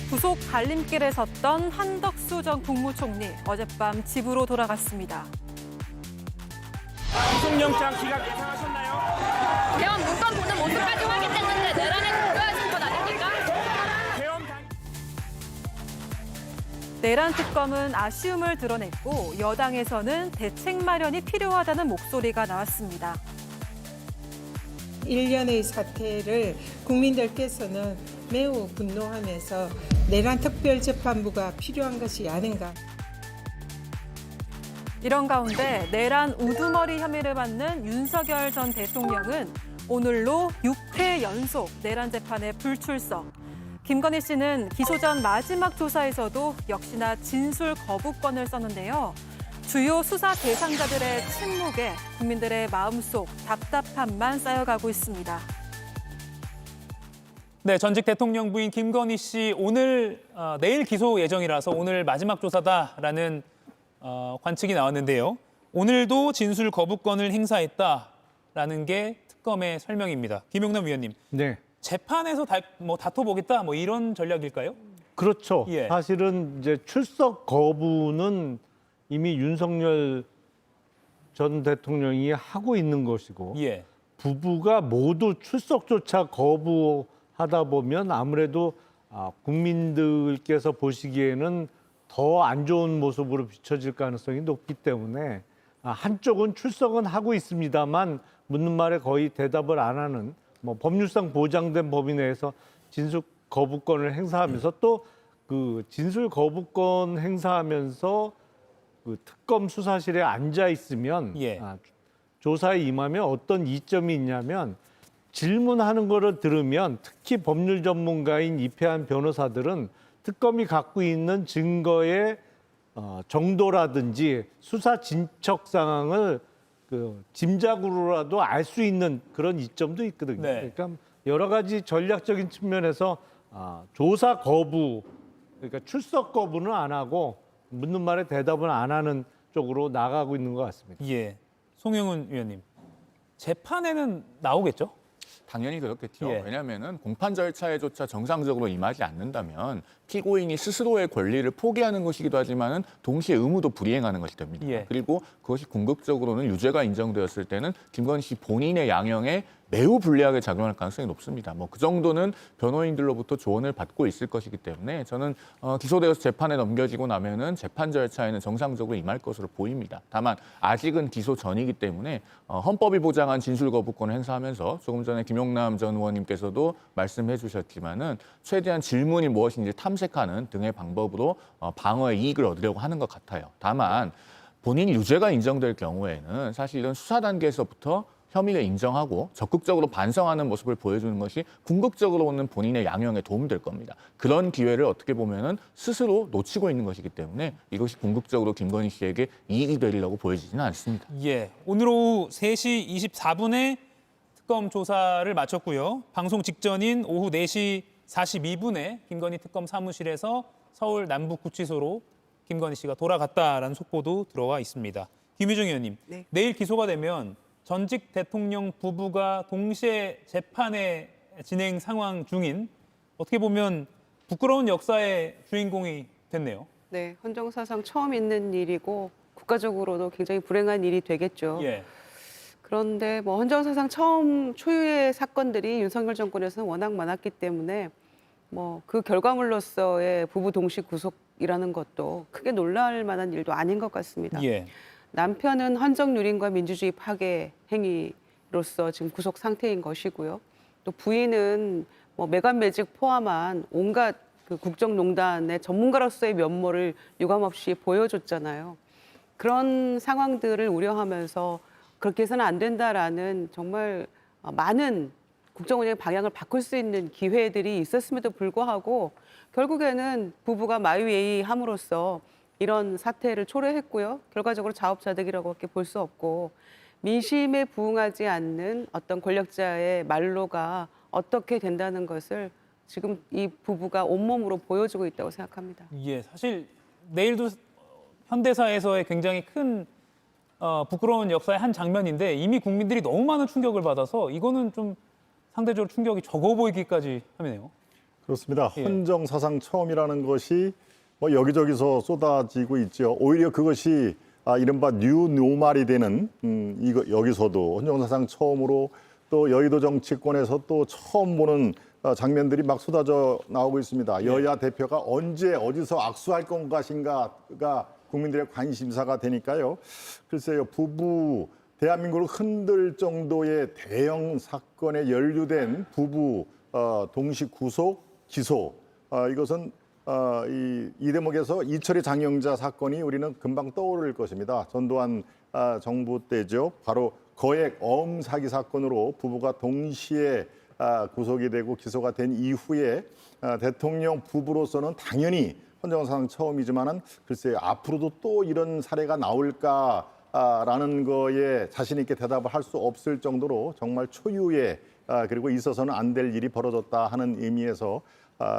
구속 갈림길에 섰던 한덕수 전 국무총리 어젯밤 집으로 돌아갔습니다. 구속영장 기각 예상하셨나요? 대원 문건 보는 모습까지 확인됐는데 내란에 고려하신 것 아닙니까? 내란 특검은 아쉬움을 드러냈고 여당에서는 대책 마련이 필요하다는 목소리가 나왔습니다. 일련의 사태를 국민들께서는 매우 분노하면서 내란 특별재판부가 필요한 것이 아닌가. 이런 가운데 내란 우두머리 혐의를 받는 윤석열 전 대통령은 오늘로 6회 연속 내란 재판에 불출석. 김건희 씨는 기소 전 마지막 조사에서도 역시나 진술 거부권을 썼는데요. 주요 수사 대상자들의 침묵에 국민들의 마음속 답답함만 쌓여가고 있습니다. 네, 전직 대통령 부인 김건희 씨 내일 기소 예정이라서 오늘 마지막 조사다라는 관측이 나왔는데요. 오늘도 진술 거부권을 행사했다라는 게 특검의 설명입니다. 김용남 위원님, 네, 재판에서 다퉈보겠다 이런 전략일까요? 그렇죠. 예. 사실은 이제 출석 거부는 이미 윤석열 전 대통령이 하고 있는 것이고 예. 부부가 모두 출석조차 거부하다 보면 아무래도 국민들께서 보시기에는 더 안 좋은 모습으로 비춰질 가능성이 높기 때문에 한쪽은 출석은 하고 있습니다만 묻는 말에 거의 대답을 안 하는 법률상 보장된 범위 내에서 진술 거부권을 행사하면서 또 그 진술 거부권 행사하면서 그 특검 수사실에 앉아 있으면 예. 조사에 임하면 어떤 이점이 있냐면 질문하는 거를 들으면 특히 법률 전문가인 이패한 변호사들은 특검이 갖고 있는 증거의 정도라든지 수사 진척 상황을 그 짐작으로라도 알 수 있는 그런 이점도 있거든요. 네. 그러니까 여러 가지 전략적인 측면에서 조사 거부, 그러니까 출석 거부는 안 하고 묻는 말에 대답은 안 하는 쪽으로 나가고 있는 것 같습니다. 예. 송영훈 위원님, 재판에는 나오겠죠? 당연히 그렇겠죠. 예. 왜냐하면 공판 절차에조차 정상적으로 임하지 않는다면 피고인이 스스로의 권리를 포기하는 것이기도 하지만은 동시에 의무도 불이행하는 것이 됩니다. 예. 그리고 그것이 궁극적으로는 유죄가 인정되었을 때는 김건희 씨 본인의 양형에 매우 불리하게 작용할 가능성이 높습니다. 그 정도는 변호인들로부터 조언을 받고 있을 것이기 때문에 저는 기소되어서 재판에 넘겨지고 나면은 재판 절차에는 정상적으로 임할 것으로 보입니다. 다만 아직은 기소 전이기 때문에 헌법이 보장한 진술 거부권을 행사하면서 조금 전에 김용남 전 의원님께서도 말씀해 주셨지만은 최대한 질문이 무엇인지 탐색하는 등의 방법으로 방어의 이익을 얻으려고 하는 것 같아요. 다만 본인이 유죄가 인정될 경우에는 사실 이런 수사 단계에서부터 혐의를 인정하고 적극적으로 반성하는 모습을 보여주는 것이 궁극적으로는 본인의 양형에 도움이 될 겁니다. 그런 기회를 어떻게 보면은 스스로 놓치고 있는 것이기 때문에 이것이 궁극적으로 김건희 씨에게 이익이 되리라고 보여지지는 않습니다. 예. 오늘 오후 3시 24분에 특검 조사를 마쳤고요. 방송 직전인 오후 4시 42분에 김건희 특검 사무실에서 서울 남북구치소로 김건희 씨가 돌아갔다라는 속보도 들어와 있습니다. 김유정 의원님, 네. 내일 기소가 되면 전직 대통령 부부가 동시에 재판의 진행 상황 중인 어떻게 보면 부끄러운 역사의 주인공이 됐네요. 네, 헌정사상 처음 있는 일이고 국가적으로도 굉장히 불행한 일이 되겠죠. 예. 그런데 헌정사상 처음 초유의 사건들이 윤석열 정권에서는 워낙 많았기 때문에 그 결과물로서의 부부 동시 구속이라는 것도 크게 놀랄 만한 일도 아닌 것 같습니다. 예. 남편은 헌정유린과 민주주의 파괴 행위로서 지금 구속 상태인 것이고요. 또 부인은 매관매직 포함한 온갖 그 국정농단의 전문가로서의 면모를 유감없이 보여줬잖아요. 그런 상황들을 우려하면서 그렇게 해서는 안 된다라는 정말 많은 국정운영의 방향을 바꿀 수 있는 기회들이 있었음에도 불구하고 결국에는 부부가 마이웨이함으로써 이런 사태를 초래했고요. 결과적으로 자업자득이라고밖에 볼 수 없고 민심에 부응하지 않는 어떤 권력자의 말로가 어떻게 된다는 것을 지금 이 부부가 온몸으로 보여주고 있다고 생각합니다. 예, 사실 내일도 현대사에서의 굉장히 큰 부끄러운 역사의 한 장면인데 이미 국민들이 너무 많은 충격을 받아서 이거는 좀 상대적으로 충격이 적어 보이기까지 하네요. 그렇습니다. 예. 헌정 사상 처음이라는 것이 뭐 여기저기서 쏟아지고 있죠. 오히려 그것이 이른바 뉴 노말이 되는 이거 여기서도 헌정 사상 처음으로 또 여의도 정치권에서 또 처음 보는 장면들이 막 쏟아져 나오고 있습니다. 여야 대표가 언제 어디서 악수할 것인가가 국민들의 관심사가 되니까요. 글쎄요, 부부 대한민국을 흔들 정도의 대형 사건에 연루된 부부 동시 구속 기소 이것은 이 대목에서 이철희 장영자 사건이 우리는 금방 떠오를 것입니다. 전두환 정부 때죠. 바로 거액 어음 사기 사건으로 부부가 동시에 구속이 되고 기소가 된 이후에 대통령 부부로서는 당연히 헌정사상 처음이지만은 글쎄요, 앞으로도 또 이런 사례가 나올까라는 거에 자신 있게 대답을 할 수 없을 정도로 정말 초유의 그리고 있어서는 안 될 일이 벌어졌다 하는 의미에서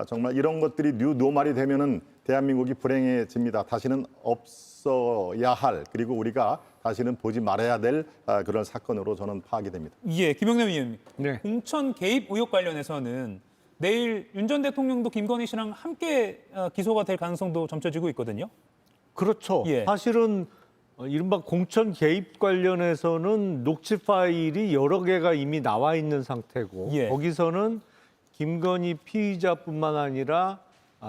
정말 이런 것들이 뉴 노말이 되면은 대한민국이 불행해집니다. 다시는 없어야 할 그리고 우리가 다시는 보지 말아야 될 그런 사건으로 저는 파악이 됩니다. 예, 김영남 의원님. 네. 공천 개입 의혹 관련해서는 내일 윤 전 대통령도 김건희 씨랑 함께 기소가 될 가능성도 점쳐지고 있거든요. 그렇죠. 예. 사실은 이른바 공천 개입 관련해서는 녹취 파일이 여러 개가 이미 나와 있는 상태고 예. 거기서는 김건희 피의자뿐만 아니라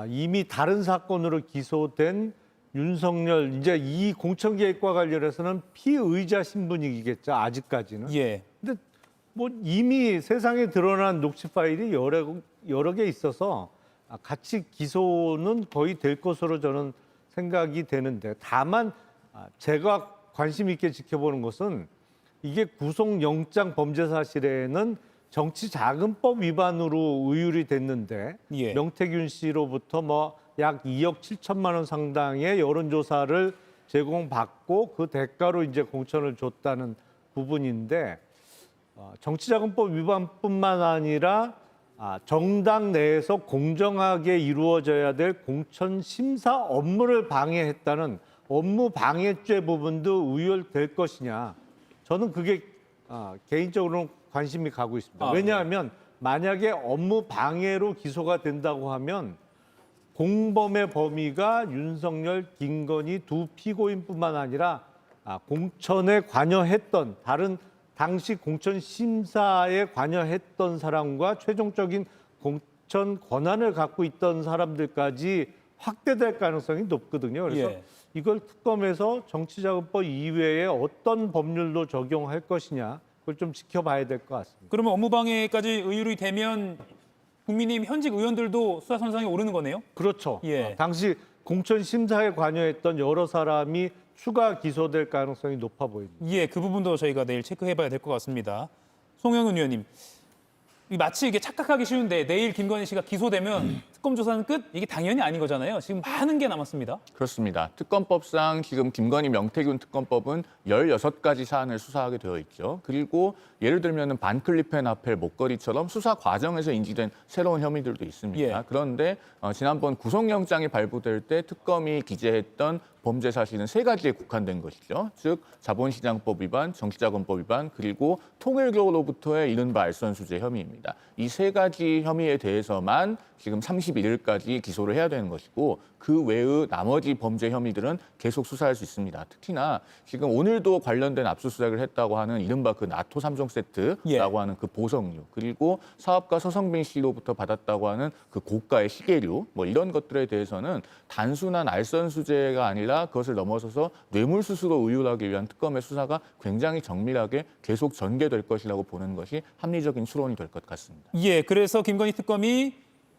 이미 다른 사건으로 기소된 윤석열 이제 이 공천 개입과 관련해서는 피의자 신분이겠죠. 아직까지는. 예. 근데 뭐 이미 세상에 드러난 녹취 파일이 여러 개 있어서 같이 기소는 거의 될 것으로 저는 생각이 되는데 다만 제가 관심 있게 지켜보는 것은 이게 구속영장 범죄 사실에는 정치자금법 위반으로 의율이 됐는데 예. 명태균 씨로부터 뭐 약 2억 7천만 원 상당의 여론조사를 제공받고 그 대가로 이제 공천을 줬다는 부분인데 정치자금법 위반뿐만 아니라 정당 내에서 공정하게 이루어져야 될 공천 심사 업무를 방해했다는 업무 방해죄 부분도 의율될 것이냐. 저는 그게 개인적으로는 관심이 가고 있습니다. 왜냐하면 만약에 업무 방해로 기소가 된다고 하면 공범의 범위가 윤석열, 김건희 두 피고인뿐만 아니라 공천에 관여했던 다른 당시 공천 심사에 관여했던 사람과 최종적인 공천 권한을 갖고 있던 사람들까지 확대될 가능성이 높거든요. 그래서 예. 이걸 특검에서 정치자금법 이외에 어떤 법률로 적용할 것이냐 그걸 좀 지켜봐야 될 것 같습니다. 그러면 업무방해까지 의율이 되면 국민의힘 현직 의원들도 수사 선상에 오르는 거네요? 그렇죠. 예. 당시 공천 심사에 관여했던 여러 사람이 추가 기소될 가능성이 높아 보입니다. 예, 그 부분도 저희가 내일 체크해봐야 될 것 같습니다. 송영은 의원님, 마치 이게 착각하기 쉬운데 내일 김건희 씨가 기소되면 특검 조사는 끝? 이게 당연히 아닌 거잖아요. 지금 많은 게 남았습니다. 그렇습니다. 특검법상 지금 김건희 명태균 특검법은 16가지 사안을 수사하게 되어 있죠. 그리고 예를 들면 반클리펜 아펠 목걸이처럼 수사 과정에서 인지된 새로운 혐의들도 있습니다. 예. 그런데 지난번 구속영장이 발부될 때 특검이 기재했던 범죄 사실은 3가지에 국한된 것이죠. 즉 자본시장법 위반, 정치자금법 위반, 그리고 통일교로부터의 이른바 알선수재 혐의입니다. 이 3가지 혐의에 대해서만 지금 31일까지 기소를 해야 되는 것이고 그 외의 나머지 범죄 혐의들은 계속 수사할 수 있습니다. 특히나 지금 오늘도 관련된 압수수색을 했다고 하는 이른바 그 나토 3종 세트라고 예. 하는 그 보석류, 그리고 사업가 서성빈 씨로부터 받았다고 하는 그 고가의 시계류, 뭐 이런 것들에 대해서는 단순한 알선수재가 아니라 그것을 넘어서서 뇌물수수로 의율하기 위한 특검의 수사가 굉장히 정밀하게 계속 전개될 것이라고 보는 것이 합리적인 추론이 될 것 같습니다. 예, 그래서 김건희 특검이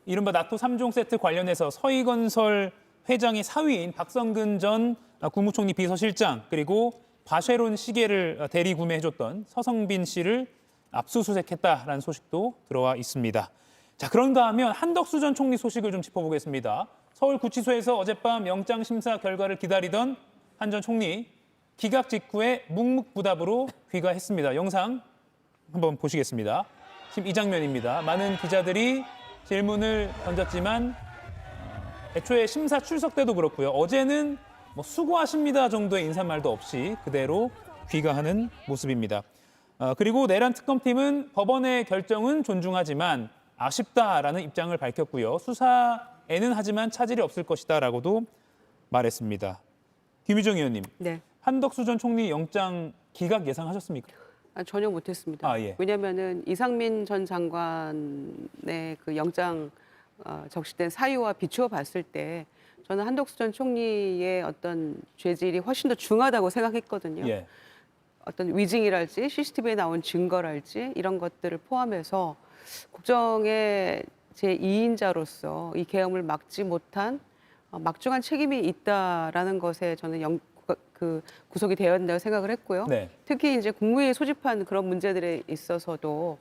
이른바 나토 3종 세트 관련해서 서희건설 회장의 사위인 박성근 전 국무총리 비서실장 그리고 바쉐론 시계를 대리 구매해줬던 서성빈 씨를 압수수색했다라는 소식도 들어와 있습니다. 자, 그런가 하면 한덕수 전 총리 소식을 좀 짚어보겠습니다. 서울구치소에서 어젯밤 영장심사 결과를 기다리던 한 전 총리 기각 직후에 묵묵부답으로 귀가했습니다. 영상 한번 보시겠습니다. 지금 이 장면입니다. 많은 기자들이 질문을 던졌지만 애초에 심사 출석 때도 그렇고요. 어제는 뭐 수고하십니다 정도의 인사말도 없이 그대로 귀가하는 모습입니다. 그리고 내란 특검팀은 법원의 결정은 존중하지만 아쉽다라는 입장을 밝혔고요. 수사에는 하지만 차질이 없을 것이다라고도 말했습니다. 김유정 의원님, 네. 한덕수 전 총리 영장 기각 예상하셨습니까? 전혀 못했습니다. 예. 왜냐하면은 이상민 전 장관의 그 영장 적시된 사유와 비추어 봤을 때 저는 한덕수 전 총리의 어떤 죄질이 훨씬 더 중하다고 생각했거든요. 예. 어떤 위증이랄지 CCTV에 나온 증거랄지 이런 것들을 포함해서 국정의 제2인자로서 이 계엄을 막지 못한 막중한 책임이 있다라는 것에 저는 구속이 되어야 된다고 생각을 했고요. 네. 특히 이제 국무회의 소집한 그런 문제들에 있어서도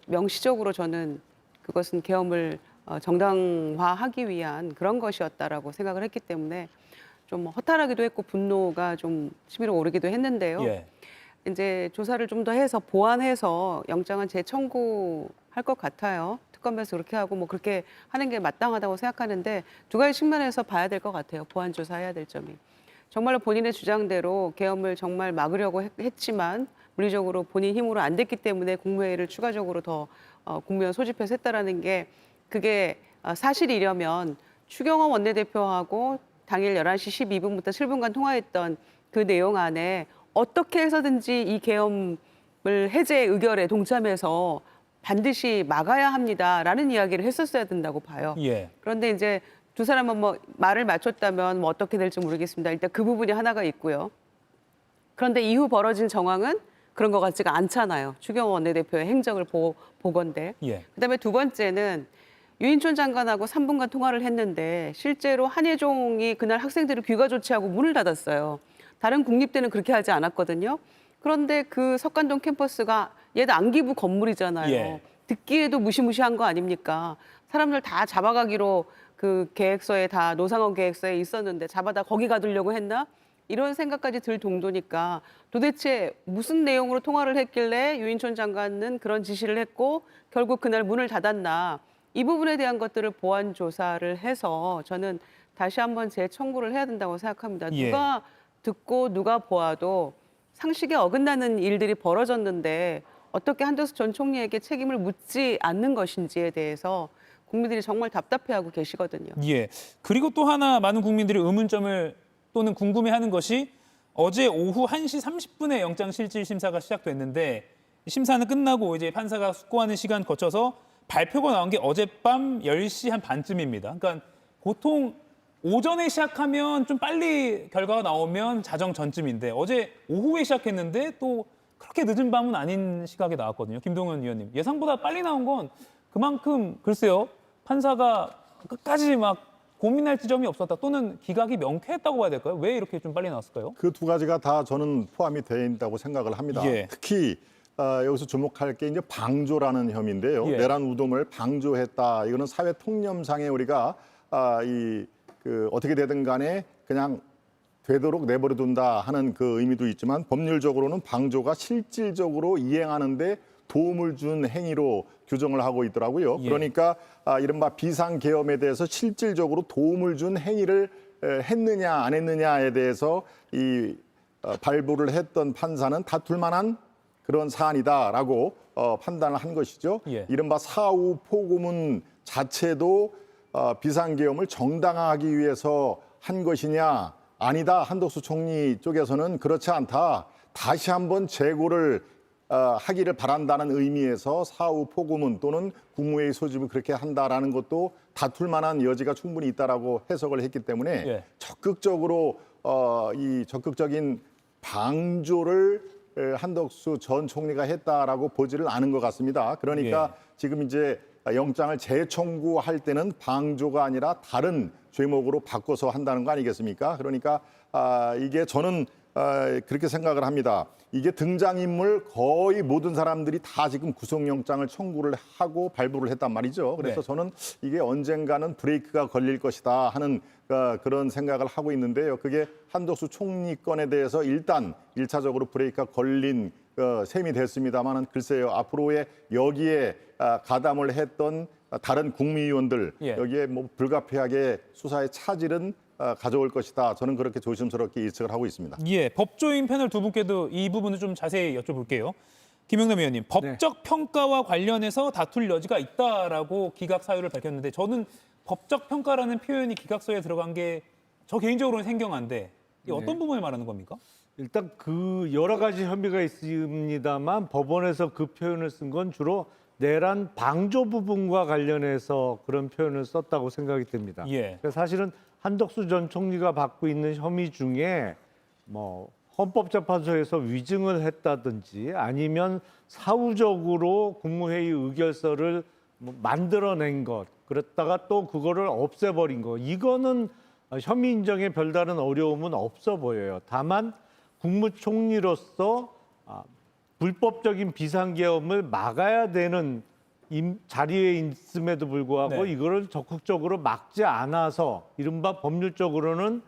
명시적으로 저는 그것은 계엄을 정당화하기 위한 그런 것이었다라고 생각을 했기 때문에 좀 허탈하기도 했고 분노가 좀 치밀어 오르기도 했는데요. 예. 이제 조사를 좀 더 해서 보완해서 영장은 재청구할 것 같아요. 특검에서 그렇게 하고 뭐 그렇게 하는 게 마땅하다고 생각하는데 두 가지 측면에서 봐야 될 것 같아요. 보완 조사해야 될 점이. 정말로 본인의 주장대로 계엄을 정말 막으려고 했지만 물리적으로 본인 힘으로 안 됐기 때문에 국무회의를 추가적으로 더 국무위원 소집해서 했다라는 게 그게 사실이려면 추경호 원내대표하고 당일 11시 12분부터 7분간 통화했던 그 내용 안에 어떻게 해서든지 이 계엄을 해제 의결에 동참해서 반드시 막아야 합니다라는 이야기를 했었어야 된다고 봐요. 예. 그런데 이제 두 사람은 뭐 말을 맞췄다면 뭐 어떻게 될지 모르겠습니다. 일단 그 부분이 하나가 있고요. 그런데 이후 벌어진 정황은 그런 것 같지가 않잖아요. 추경호 원내대표의 행적을 보건데. 예. 그다음에 두 번째는 유인촌 장관하고 3분간 통화를 했는데 실제로 한예종이 그날 학생들을 귀가 조치하고 문을 닫았어요. 다른 국립대는 그렇게 하지 않았거든요. 그런데 그 석관동 캠퍼스가 옛 안기부 건물이잖아요. 예. 듣기에도 무시무시한 거 아닙니까? 사람들 다 잡아가기로 그 계획서에 다 노상원 계획서에 있었는데 잡아다 거기 가두려고 했나? 이런 생각까지 들 정도니까 도대체 무슨 내용으로 통화를 했길래 유인촌 장관은 그런 지시를 했고 결국 그날 문을 닫았나? 이 부분에 대한 것들을 보완 조사를 해서 저는 다시 한번 재청구를 해야 된다고 생각합니다. 예. 누가 듣고 누가 보아도 상식에 어긋나는 일들이 벌어졌는데 어떻게 한덕수 전 총리에게 책임을 묻지 않는 것인지에 대해서 국민들이 정말 답답해하고 계시거든요. 예. 그리고 또 하나 많은 국민들이 의문점을 또는 궁금해하는 것이 어제 오후 1시 30분에 영장실질심사가 시작됐는데 심사는 끝나고 이제 판사가 숙고하는 시간 거쳐서 발표가 나온 게 어젯밤 10시 한 반쯤입니다. 그러니까 보통 오전에 시작하면 좀 빨리 결과가 나오면 자정 전쯤인데 어제 오후에 시작했는데 또 그렇게 늦은 밤은 아닌 시각에 나왔거든요. 김동연 의원님. 예상보다 빨리 나온 건 그만큼 글쎄요. 판사가 끝까지 막 고민할 지점이 없었다 또는 기각이 명쾌했다고 봐야 될까요? 왜 이렇게 좀 빨리 나왔을까요? 그 두 가지가 다 저는 포함이 되어 있다고 생각을 합니다. 예. 특히 여기서 주목할 게 이제 방조라는 혐의인데요. 예. 내란 우동을 방조했다. 이거는 사회 통념상에 우리가 어떻게 되든 간에 그냥 되도록 내버려 둔다 하는 그 의미도 있지만 법률적으로는 방조가 실질적으로 이행하는데 도움을 준 행위로 규정을 하고 있더라고요. 예. 그러니까 이른바 비상계엄에 대해서 실질적으로 도움을 준 행위를 했느냐 안 했느냐에 대해서 발부를 했던 판사는 다툴 만한 그런 사안이다라고 판단을 한 것이죠. 예. 이른바 사후 포고문 자체도 비상계엄을 정당화하기 위해서 한 것이냐 아니다. 한덕수 총리 쪽에서는 그렇지 않다. 다시 한번 재고를 하기를 바란다는 의미에서 사후 포고문 또는 국무회의 소집을 그렇게 한다라는 것도 다툴 만한 여지가 충분히 있다라고 해석을 했기 때문에 예. 적극적으로 이 적극적인 방조를 한덕수 전 총리가 했다라고 보지를 않은 것 같습니다. 그러니까 지금 이제 영장을 재청구할 때는 방조가 아니라 다른 죄목으로 바꿔서 한다는 거 아니겠습니까? 그러니까 이게 저는 그렇게 생각을 합니다. 이게 등장인물 거의 모든 사람들이 다 지금 구속영장을 청구를 하고 발부를 했단 말이죠. 그래서 네. 저는 이게 언젠가는 브레이크가 걸릴 것이다 하는 그런 생각을 하고 있는데요. 그게 한덕수 총리 건에 대해서 일단 1차적으로 브레이크가 걸린 셈이 됐습니다만 글쎄요. 앞으로의 여기에 가담을 했던 다른 국무위원들 예. 여기에 뭐 불가피하게 수사의 차질은 가져올 것이다. 저는 그렇게 조심스럽게 예측을 하고 있습니다. 예, 법조인 패널 두 분께도 이 부분을 좀 자세히 여쭤볼게요. 김영남 의원님, 법적 평가와 관련해서 다툴 여지가 있다라고 기각 사유를 밝혔는데 저는 법적 평가라는 표현이 기각서에 들어간 게 저 개인적으로는 생경한데 이게 어떤 부분을 말하는 겁니까? 일단 그 여러 가지 혐의가 있습니다만 법원에서 그 표현을 쓴 건 주로 내란 방조 부분과 관련해서 그런 표현을 썼다고 생각이 됩니다. 예. 그래서 사실은 한덕수 전 총리가 받고 있는 혐의 중에 뭐 헌법재판소에서 위증을 했다든지 아니면 사후적으로 국무회의 의결서를 뭐 만들어낸 것, 그랬다가 또 그거를 없애버린 것, 이거는 혐의 인정에 별다른 어려움은 없어 보여요. 다만 국무총리로서 불법적인 비상계엄을 막아야 되는 자리에 있음에도 불구하고 네. 이거를 적극적으로 막지 않아서 이른바 법률적으로는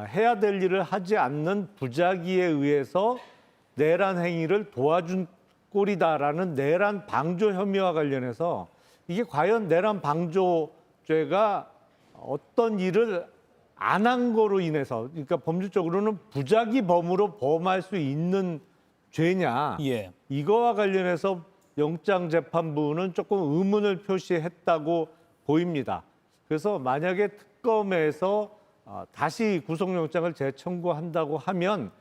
해야 될 일을 하지 않는 부작위에 의해서 내란 행위를 도와준 꼴이다라는 내란 방조 혐의와 관련해서 이게 과연 내란 방조죄가 어떤 일을 안 한 거로 인해서, 그러니까 법률적으로는 부작위 범으로 범할 수 있는 죄냐, 예. 이거와 관련해서 영장재판부는 조금 의문을 표시했다고 보입니다. 그래서 만약에 특검에서 다시 구속영장을 재청구한다고 하면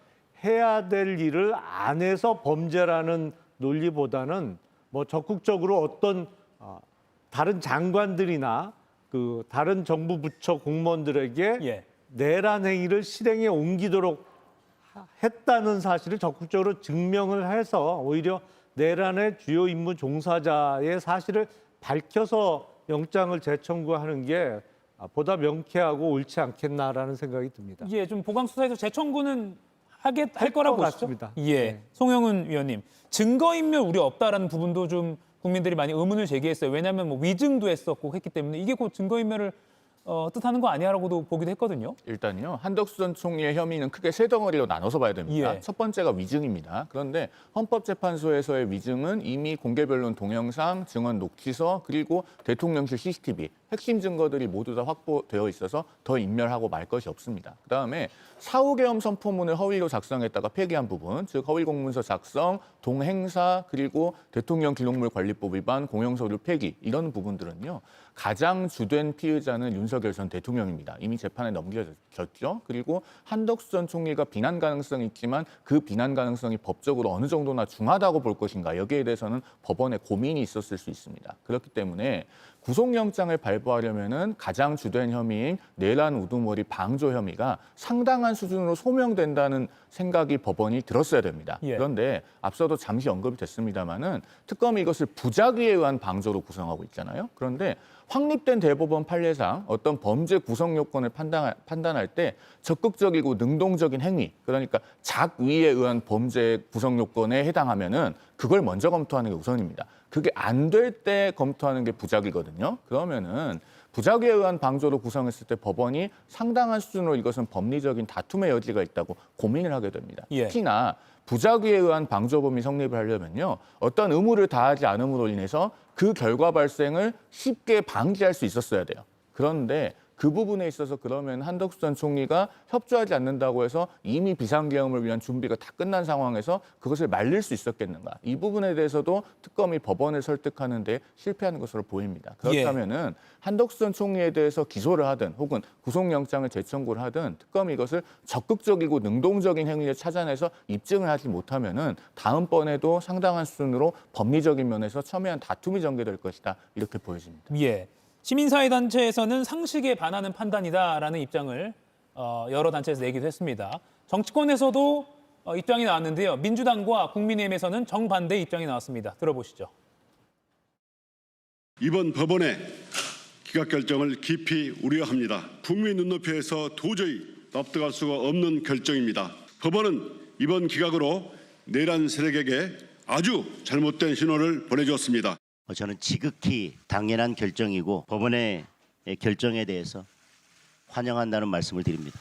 해야 될 일을 안 해서 범죄라는 논리보다는 뭐 적극적으로 어떤 다른 장관들이나 그 다른 정부 부처 공무원들에게 예. 내란 행위를 실행에 옮기도록 했다는 사실을 적극적으로 증명을 해서 오히려 내란의 주요 임무 종사자의 사실을 밝혀서 영장을 재청구하는 게 보다 명쾌하고 옳지 않겠나라는 생각이 듭니다. 예, 좀 보강 수사에서 재청구는 할 거라고 것 보시죠? 같습니다. 예, 네. 송영은 위원님, 증거인멸 우려 없다라는 부분도 좀 국민들이 많이 의문을 제기했어요. 왜냐하면 뭐 위증도 했었고 했기 때문에 이게 곧 증거인멸을 뜻하는 거 아니야라고도 보기도 했거든요. 일단요, 한덕수 전 총리의 혐의는 크게 세 덩어리로 나눠서 봐야 됩니다. 예. 첫 번째가 위증입니다. 그런데 헌법재판소에서의 위증은 이미 공개변론 동영상, 증언 녹취서, 그리고 대통령실 CCTV, 핵심 증거들이 모두 다 확보되어 있어서 더 인멸하고 말 것이 없습니다. 그다음에 사후계엄 선포문을 허위로 작성했다가 폐기한 부분, 즉 허위공문서 작성, 동행사, 그리고 대통령 기록물 관리법 위반, 공용서류 폐기, 이런 부분들은요, 가장 주된 피의자는 윤석열 전 대통령입니다. 이미 재판에 넘겨졌죠. 그리고 한덕수 전 총리가 비난 가능성이 있지만 그 비난 가능성이 법적으로 어느 정도나 중하다고 볼 것인가, 여기에 대해서는 법원에 고민이 있었을 수 있습니다. 그렇기 때문에 구속영장을 발부하려면은 가장 주된 혐의인 내란 우두머리 방조 혐의가 상당한 수준으로 소명된다는 생각이 법원이 들었어야 됩니다. 예. 그런데 앞서도 잠시 언급이 됐습니다마는 특검이 이것을 부작위에 의한 방조로 구성하고 있잖아요. 그런데 확립된 대법원 판례상 어떤 범죄 구성 요건을 판단할 때 적극적이고 능동적인 행위, 그러니까 작위에 의한 범죄 구성 요건에 해당하면은 그걸 먼저 검토하는 게 우선입니다. 그게 안 될 때 검토하는 게 부작위거든요. 그러면은 부작위에 의한 방조로 구성했을 때 법원이 상당한 수준으로 이것은 법리적인 다툼의 여지가 있다고 고민을 하게 됩니다. 예. 특히나 부작위에 의한 방조범위 성립을 하려면요, 어떤 의무를 다하지 않음으로 인해서 그 결과 발생을 쉽게 방지할 수 있었어야 돼요. 그런데 그 부분에 있어서 그러면 한덕수 전 총리가 협조하지 않는다고 해서 이미 비상계엄을 위한 준비가 다 끝난 상황에서 그것을 말릴 수 있었겠는가? 이 부분에 대해서도 특검이 법원을 설득하는 데 실패하는 것으로 보입니다. 그렇다면은 한덕수 전 총리에 대해서 기소를 하든 혹은 구속영장을 재청구를 하든 특검이 이것을 적극적이고 능동적인 행위를 찾아내서 입증을 하지 못하면은 다음번에도 상당한 수준으로 법리적인 면에서 첨예한 다툼이 전개될 것이다, 이렇게 보여집니다. 예. 시민사회단체에서는 상식에 반하는 판단이다라는 입장을 여러 단체에서 내기도 했습니다. 정치권에서도 입장이 나왔는데요. 민주당과 국민의힘에서는 정반대 입장이 나왔습니다. 들어보시죠. 이번 법원의 기각 결정을 깊이 우려합니다. 국민 눈높이에서 도저히 납득할 수가 없는 결정입니다. 법원은 이번 기각으로 내란 세력에게 아주 잘못된 신호를 보내주었습니다. 저는 지극히 당연한 결정이고 법원의 결정에 대해서 환영한다는 말씀을 드립니다.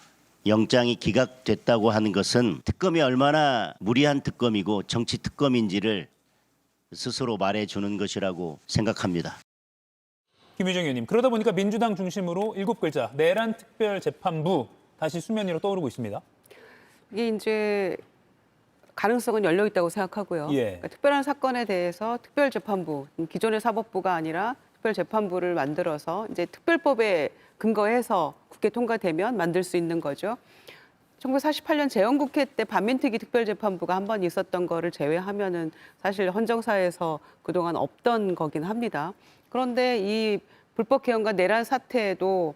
영장이 기각됐다고 하는 것은 특검이 얼마나 무리한 특검이고 정치 특검인지를 스스로 말해주는 것이라고 생각합니다. 김유정 의원님, 그러다 보니까 민주당 중심으로 7글자 내란 특별재판부 다시 수면 위로 떠오르고 있습니다. 이게 이제 가능성은 열려 있다고 생각하고요. 예. 그러니까 특별한 사건에 대해서 특별재판부, 기존의 사법부가 아니라 특별재판부를 만들어서 이제 특별법에 근거해서 국회 통과되면 만들 수 있는 거죠. 1948년 재헌국회 때 반민특위 특별재판부가 한 번 있었던 거를 제외하면은 사실 헌정사에서 그동안 없던 거긴 합니다. 그런데 이 불법 개헌과 내란 사태도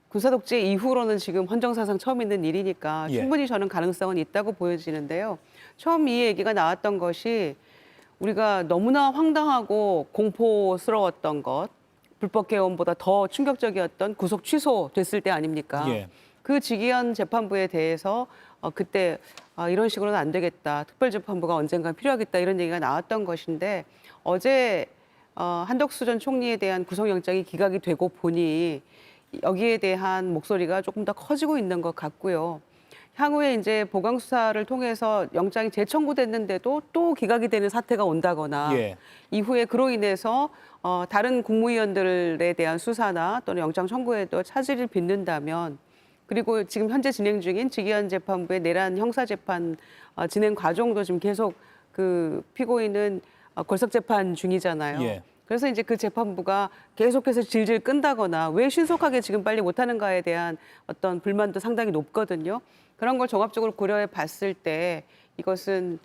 군사독재 이후로는 지금 헌정사상 처음 있는 일이니까 예. 충분히 저는 가능성은 있다고 보여지는데요. 처음 이 얘기가 나왔던 것이 우리가 너무나 황당하고 공포스러웠던 것, 불법 개헌보다 더 충격적이었던 구속 취소됐을 때 아닙니까? 예. 그 직위원 재판부에 대해서 그때 이런 식으로는 안 되겠다. 특별재판부가 언젠가 필요하겠다. 이런 얘기가 나왔던 것인데 어제 한덕수 전 총리에 대한 구속영장이 기각이 되고 보니 여기에 대한 목소리가 조금 더 커지고 있는 것 같고요. 향후에 이제 보강 수사를 통해서 영장이 재청구됐는데도 또 기각이 되는 사태가 온다거나 예. 이후에 그로 인해서 다른 국무위원들에 대한 수사나 또는 영장 청구에도 차질을 빚는다면 그리고 지금 현재 진행 중인 직위원 재판부의 내란 형사 재판 진행 과정도 지금 계속 그 피고인은 걸석 재판 중이잖아요. 예. 그래서 이제 그 재판부가 계속해서 질질 끈다거나 왜 신속하게 지금 빨리 못하는가에 대한 어떤 불만도 상당히 높거든요. 그런 걸 종합적으로 고려해 봤을 때 이것은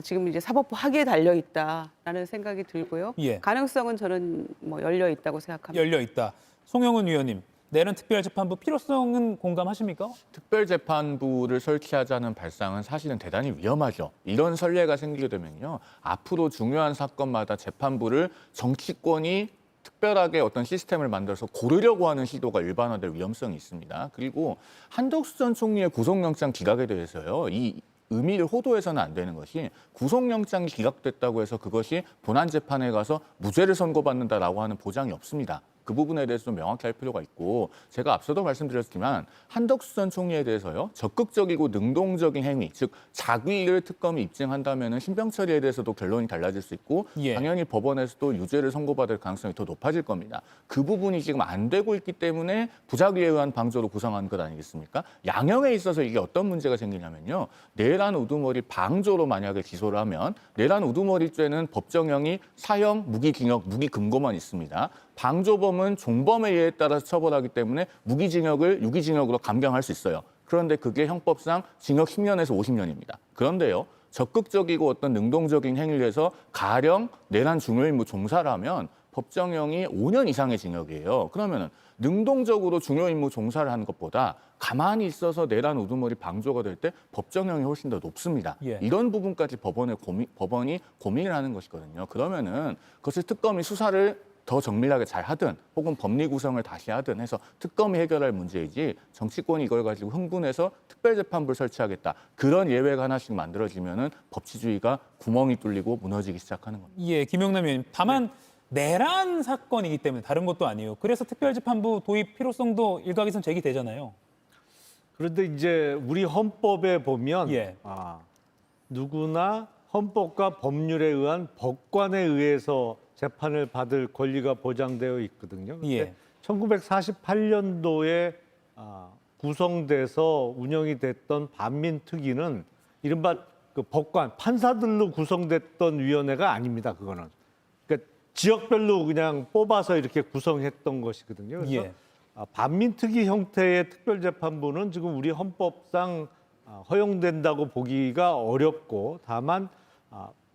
지금 이제 사법부 하기에 달려 있다라는 생각이 들고요. 예. 가능성은 저는 뭐 열려 있다고 생각합니다. 열려 있다. 송영은 위원님, 내란 특별재판부 필요성은 공감하십니까? 특별재판부를 설치하자는 발상은 사실은 대단히 위험하죠. 이런 선례가 생기게 되면요. 앞으로 중요한 사건마다 재판부를 정치권이 특별하게 어떤 시스템을 만들어서 고르려고 하는 시도가 일반화될 위험성이 있습니다. 그리고 한덕수 전 총리의 구속영장 기각에 대해서요. 이 의미를 호도해서는 안 되는 것이 구속영장이 기각됐다고 해서 그것이 본안재판에 가서 무죄를 선고받는다라고 하는 보장이 없습니다. 그 부분에 대해서 좀 명확히 할 필요가 있고 제가 앞서도 말씀드렸지만 한덕수 전 총리에 대해서요. 적극적이고 능동적인 행위, 즉 자기를 특검이 입증한다면 신병 처리에 대해서도 결론이 달라질 수 있고 예. 당연히 법원에서도 유죄를 선고받을 가능성이 더 높아질 겁니다. 그 부분이 지금 안 되고 있기 때문에 부작위에 의한 방조로 구성한 것 아니겠습니까? 양형에 있어서 이게 어떤 문제가 생기냐면요. 내란 우두머리 방조로 만약에 기소를 하면 내란 우두머리죄는 법정형이 사형, 무기징역, 무기금고만 있습니다. 방조범은 종범의 예에 따라서 처벌하기 때문에 무기징역을 유기징역으로 감경할 수 있어요. 그런데 그게 형법상 징역 10년에서 50년입니다. 그런데요. 적극적이고 어떤 능동적인 행위를 해서 가령 내란 중요임무 종사를 하면 법정형이 5년 이상의 징역이에요. 그러면은 능동적으로 중요임무 종사를 하는 것보다 가만히 있어서 내란 우두머리 방조가 될 때 법정형이 훨씬 더 높습니다. 예. 이런 부분까지 법원이 고민을 하는 것이거든요. 그러면은 그것을 특검이 수사를 더 정밀하게 잘 하든 혹은 법리 구성을 다시 하든 해서 특검이 해결할 문제이지 정치권이 이걸 가지고 흥분해서 특별재판부를 설치하겠다. 그런 예외가 하나씩 만들어지면은 법치주의가 구멍이 뚫리고 무너지기 시작하는 겁니다. 예, 김영남 의원님. 다만 내란 사건이기 때문에 다른 것도 아니에요. 그래서 특별재판부 도입 필요성도 일각에선 제기되잖아요. 그런데 이제 우리 헌법에 보면 예. 누구나 헌법과 법률에 의한 법관에 의해서 재판을 받을 권리가 보장되어 있거든요. 예. 1948년도에 구성돼서 운영이 됐던 반민특위는 이른바 그 법관, 판사들로 구성됐던 위원회가 아닙니다. 그거는. 그러니까 지역별로 그냥 뽑아서 이렇게 구성했던 것이거든요. 그래서 예. 반민특위 형태의 특별재판부는 지금 우리 헌법상 허용된다고 보기가 어렵고 다만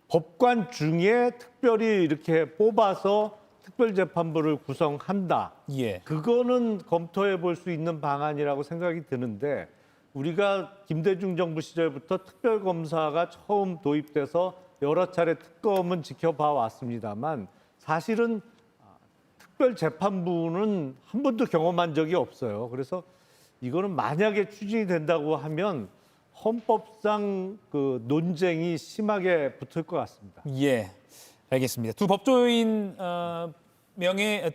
법관 중에 특별히 이렇게 뽑아서 특별재판부를 구성한다. 예. 그거는 검토해 볼 수 있는 방안이라고 생각이 드는데 우리가 김대중 정부 시절부터 특별검사가 처음 도입돼서 여러 차례 특검은 지켜봐 왔습니다만 사실은 특별재판부는 한 번도 경험한 적이 없어요. 그래서 이거는 만약에 추진이 된다고 하면 헌법상 그 논쟁이 심하게 붙을 것 같습니다. 예, 알겠습니다. 두 법조인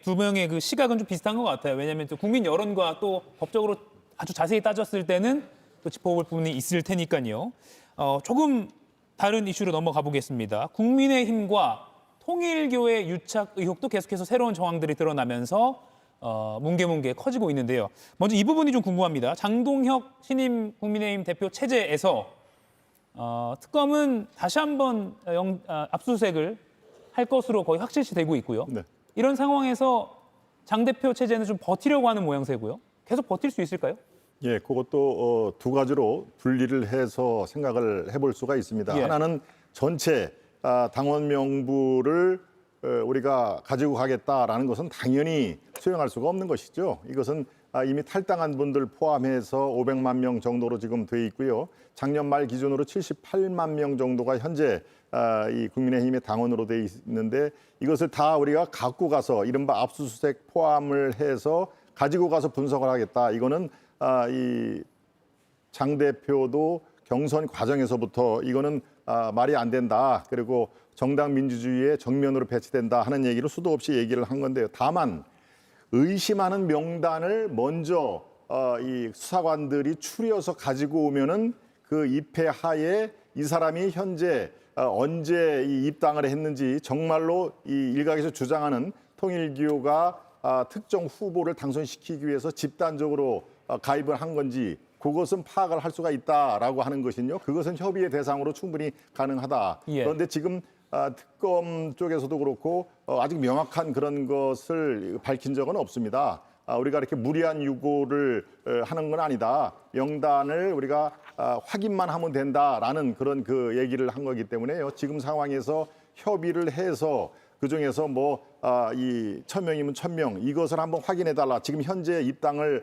두 명의 그 시각은 좀 비슷한 것 같아요. 왜냐하면 또 국민 여론과 또 법적으로 아주 자세히 따졌을 때는 또 짚어볼 부분이 있을 테니까요. 조금 다른 이슈로 넘어가 보겠습니다. 국민의힘과 통일교의 유착 의혹도 계속해서 새로운 정황들이 드러나면서 뭉게뭉게 커지고 있는데요. 먼저 이 부분이 좀 궁금합니다. 장동혁 신임 국민의힘 대표 체제에서 특검은 다시 한번 압수수색을 할 것으로 거의 확실시 되고 있고요. 네. 이런 상황에서 장 대표 체제는 좀 버티려고 하는 모양새고요. 계속 버틸 수 있을까요? 예, 그것도 두 가지로 분리를 해서 생각을 해볼 수가 있습니다. 예. 하나는 전체 당원 명부를 우리가 가지고 가겠다라는 것은 당연히 수용할 수가 없는 것이죠. 이것은 이미 탈당한 분들 포함해서 500만 명 정도로 지금 돼 있고요. 작년 말 기준으로 78만 명 정도가 현재 이 국민의힘의 당원으로 돼 있는데 이것을 다 우리가 갖고 가서 이른바 압수수색 포함을 해서 가지고 가서 분석을 하겠다. 이거는 이 장 대표도 경선 과정에서부터 이거는 말이 안 된다. 그리고 정당 민주주의에 정면으로 배치된다 하는 얘기를 수도 없이 얘기를 한 건데요. 다만 의심하는 명단을 먼저 이 수사관들이 추려서 가지고 오면은 그 입회하에 이 사람이 현재 언제 이 입당을 했는지 정말로 이 일각에서 주장하는 통일교가 특정 후보를 당선시키기 위해서 집단적으로 가입을 한 건지 그것은 파악을 할 수가 있다라고 하는 것은요. 그것은 협의의 대상으로 충분히 가능하다. 예. 그런데 지금 특검 쪽에서도 그렇고 아직 명확한 그런 것을 밝힌 적은 없습니다. 우리가 이렇게 무리한 요구를 하는 건 아니다. 명단을 우리가 확인만 하면 된다라는 그런 그 얘기를 한 거기 때문에요. 지금 상황에서 협의를 해서 그중에서 이 1,000명이면 1,000명 이것을 한번 확인해 달라. 지금 현재 입당을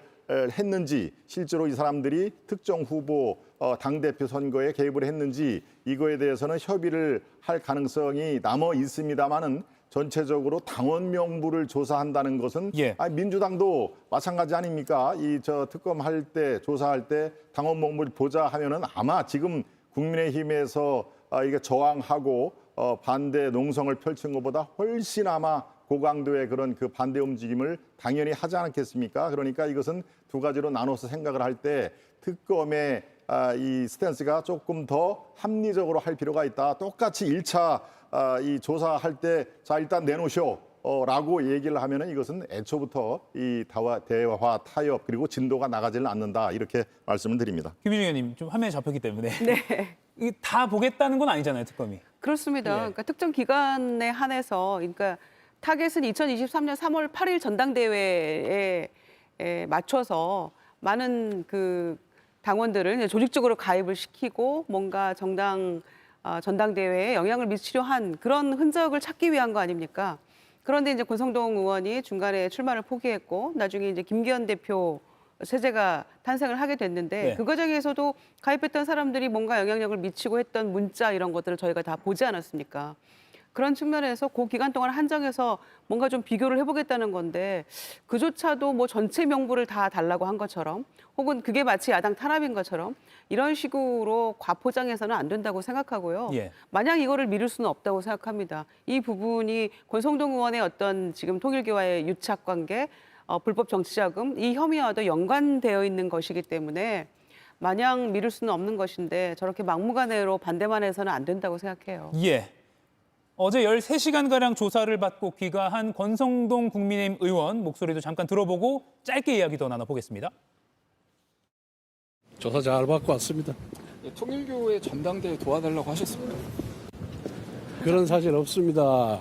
했는지 실제로 이 사람들이 특정 후보 당대표 선거에 개입을 했는지 이거에 대해서는 협의를 할 가능성이 남아 있습니다만은 전체적으로 당원 명부를 조사한다는 것은 예. 민주당도 마찬가지 아닙니까? 이 특검할 때 조사할 때 당원 명부를 보자 하면은 아마 지금 국민의힘에서 이게 저항하고 반대 농성을 펼친 것보다 훨씬 아마 고강도의 그런 그 반대 움직임을 당연히 하지 않겠습니까? 그러니까 이것은 두 가지로 나눠서 생각을 할 때 특검의 이 스탠스가 조금 더 합리적으로 할 필요가 있다. 똑같이 1차 이 조사할 때 자 일단 내놓으쇼. 라고 얘기를 하면은 이것은 애초부터 이 대화 타협 그리고 진도가 나가지는 않는다 이렇게 말씀을 드립니다. 김희중 의원님 좀 화면에 잡혔기 때문에 네. 이게 다 보겠다는 건 아니잖아요, 특검이. 그렇습니다. 예. 그러니까 특정 기간에 한해서 그러니까 타겟은 2023년 3월 8일 전당대회에 맞춰서 많은 그 당원들을 이제 조직적으로 가입을 시키고 뭔가 전당대회에 영향을 미치려 한 그런 흔적을 찾기 위한 거 아닙니까? 그런데 이제 권성동 의원이 중간에 출마를 포기했고 나중에 이제 김기현 대표 체제가 탄생을 하게 됐는데 네. 그 과정에서도 가입했던 사람들이 뭔가 영향력을 미치고 했던 문자 이런 것들을 저희가 다 보지 않았습니까? 그런 측면에서 그 기간 동안 한정해서 뭔가 좀 비교를 해보겠다는 건데 그조차도 뭐 전체 명부를 다 달라고 한 것처럼 혹은 그게 마치 야당 탄압인 것처럼 이런 식으로 과포장해서는 안 된다고 생각하고요. 예. 마냥 이거를 미룰 수는 없다고 생각합니다. 이 부분이 권성동 의원의 어떤 지금 통일교와의 유착관계, 불법 정치자금 이 혐의와도 연관되어 있는 것이기 때문에 마냥 미룰 수는 없는 것인데 저렇게 막무가내로 반대만 해서는 안 된다고 생각해요. 예. 어제 13시간가량 조사를 받고 귀가한 권성동 국민의힘 의원 목소리도 잠깐 들어보고 짧게 이야기 더 나눠보겠습니다. 조사 잘 받고 왔습니다. 통일교의 전당대회 도와달라고 하셨습니다. 그런 사실 없습니다.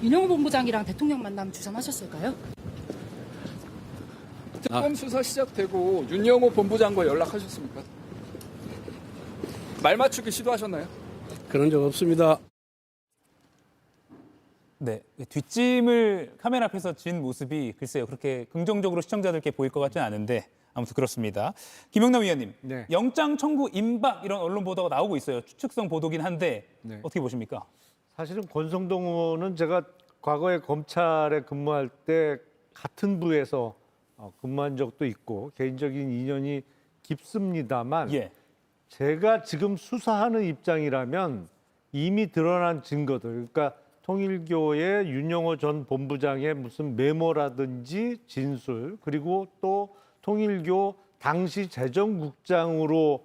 윤영호 본부장이랑 대통령 만남 주선하셨을까요? 특검 수사 시작되고 윤영호 본부장과 연락하셨습니까? 말 맞추기 시도하셨나요? 그런 적 없습니다. 네, 뒷짐을 카메라 앞에서 진 모습이 글쎄요 그렇게 긍정적으로 시청자들께 보일 것 같지는 않은데 아무튼 그렇습니다. 김영남 위원님, 네. 영장 청구 임박 이런 언론 보도가 나오고 있어요. 추측성 보도긴 한데 네. 어떻게 보십니까? 사실은 권성동 의원은 제가 과거에 검찰에 근무할 때 같은 부에서 근무한 적도 있고 개인적인 인연이 깊습니다만 예, 제가 지금 수사하는 입장이라면 이미 드러난 증거들, 그러니까 통일교의 윤영호 전 본부장의 무슨 메모라든지 진술, 그리고 또 통일교 당시 재정국장으로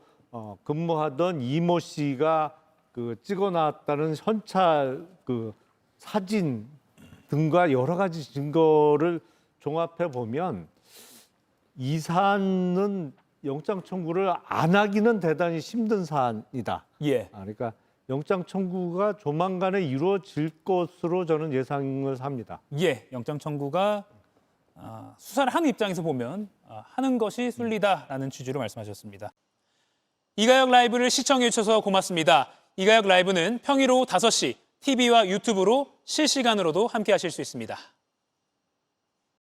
근무하던 이모 씨가 그 찍어놨다는 현찰 그 사진 등과 여러 가지 증거를 종합해 보면 이 사안은 영장 청구를 안 하기는 대단히 힘든 사안이다. 예. 그러니까 영장 청구가 조만간에 이루어질 것으로 저는 예상을 합니다. 예, 영장 청구가 수사를 하는 입장에서 보면 하는 것이 순리다라는 취지로 말씀하셨습니다. 이가혁 라이브를 시청해 주셔서 고맙습니다. 이가혁 라이브는 평일 오후 5시 TV와 유튜브로 실시간으로도 함께 하실 수 있습니다.